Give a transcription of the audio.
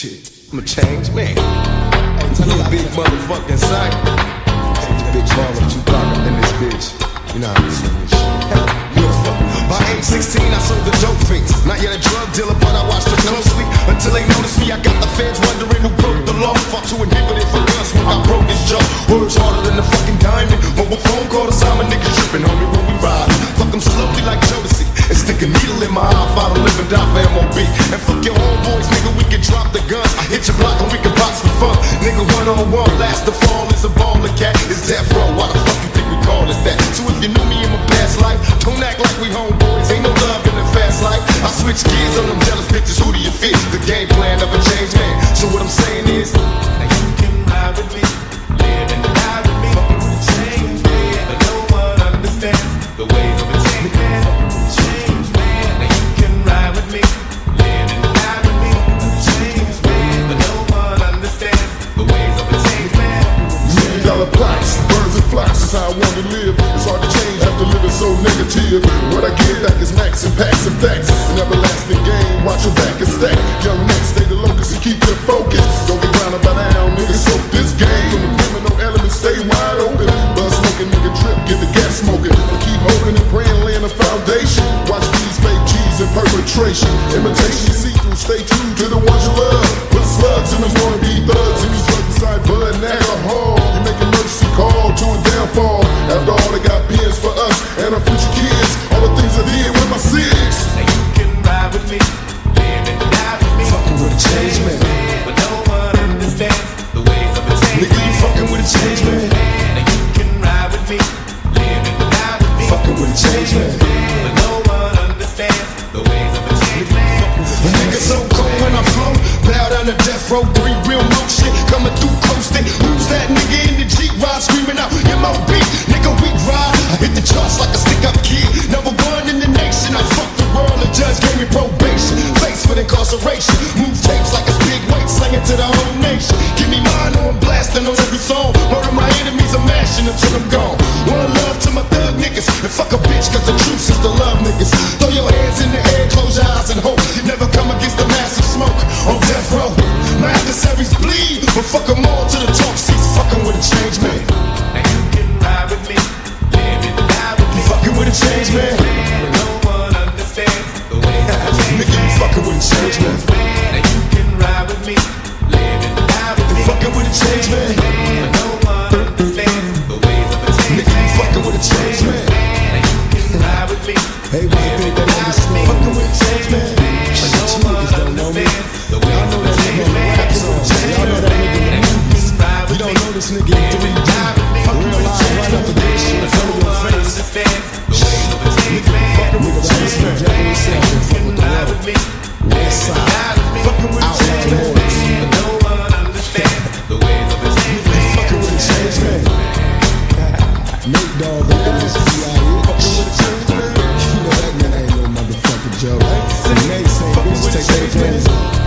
Shit, I'm a changed man. You a big motherfucking sight. Big baller, Tupac up in this bitch. You know how I'm saying shit. By age 16, I sold the dope fiends. Not yet a drug dealer, but I watched her closely. Until they noticed me, I got the feds wondering who broke the law. Fought to inhibit it for guns when I broke his jaw. Words harder than a fucking diamond. But with phone call to Simon, niggas tripping, homie, when we ride. Fuck them slowly like Jodeci. And stick a needle in my eye, fight to live and die for MOB. And fuck your homeboys, nigga, we can drop the guns. Hit your block and we can box for fun. Nigga, one-on-one, last to fall is a baller cat. It's Deathrow, why the fuck you think we call it that? So if you knew me in my past life, don't act like we homeboys. Ain't no love in the fast life. I switch gears on them jealous bitches, who do you fit? The game plan of a changed man. So what I'm saying is, now you can ride with me, live and die with me. Fucking with a changed man, but no one understands the ways of a changed man. Changed man, now you can ride with me, live and die with me. Changed man, but no one understands the ways of a changed man. $1 million plots, birds and flocks is how I want to live. It's hard to change after living so negative. What I get back is max and packs and facts. An everlasting game, watch your back and stack. Young next, stay the locust and keep your focus. Don't get grounded by down, nigga, soak this game. From the criminal elements, stay wide open. Buzz smoking, nigga, trip, get the gas smoking. And keep hoping and praying, laying a foundation. Watch these fake G's in perpetration. Imitation, see through, stay true to the ones you love. Put slugs in them wannabe thugs. And these drugs inside blood and alcohol. You make emergency call to a downfall. After all, they got pins for us and our future kids. All the things I did with my six. Now you can ride with me, live and die with me. fucking with a changed man. But no one understands the ways of a changed Nigga, you man. fucking with a changed man. Now you can ride with me, live and die with me. Fucking with a changed man. But no one understands the ways of a changed man. The nigga so cold when I flow. Bow down to death row, 3 real motion. Coming through coasting. Who's that nigga in the Jeep ride screaming out MOB? Nigga, we ride. I hit the charts like a stick up kid. Number 1 in the nation. I fucked the world. The judge gave me probation. Face with incarceration. Move tapes like it's big weight. Slang it to the whole nation. Give me mine on blasting on every song. Murder my enemies. I'm mashing until I'm gone. One love to my thug niggas. And fuck a bitch cause the truth is the love niggas. Throw your hands in the air. Close your eyes and hope you never come against the massive smoke. On death row. My adversaries bleed. But fuck them all to the talk seats. Fucking with a changed man. Now you can ride with me, live and die with me. Fucking with a changed man. But no one understands the ways of a changed Nigga, you fucking with a changed man. Now you can ride with me, live and die with me. Fucking with a changed man. But no one understands the ways of a changed Nigga, you fucking with a changed man. Now you can ride with me, Everybody think they understand. Fucking with a changed man. but no one understands the ways of a changed man. Y'all know that nigga in the movies. You don't know this nigga in 3D. Real life right up the bitch in front of your face. Fucking with a changed man. Jack himself and fuck with the world. Westside. Fucking with a changed man. Fucking with a changed man. Nate Dogg up in this B.I.E. Fucking with a changed man. You know that man ain't no motherfucking joke. Nate saying, bitch, take their hands off.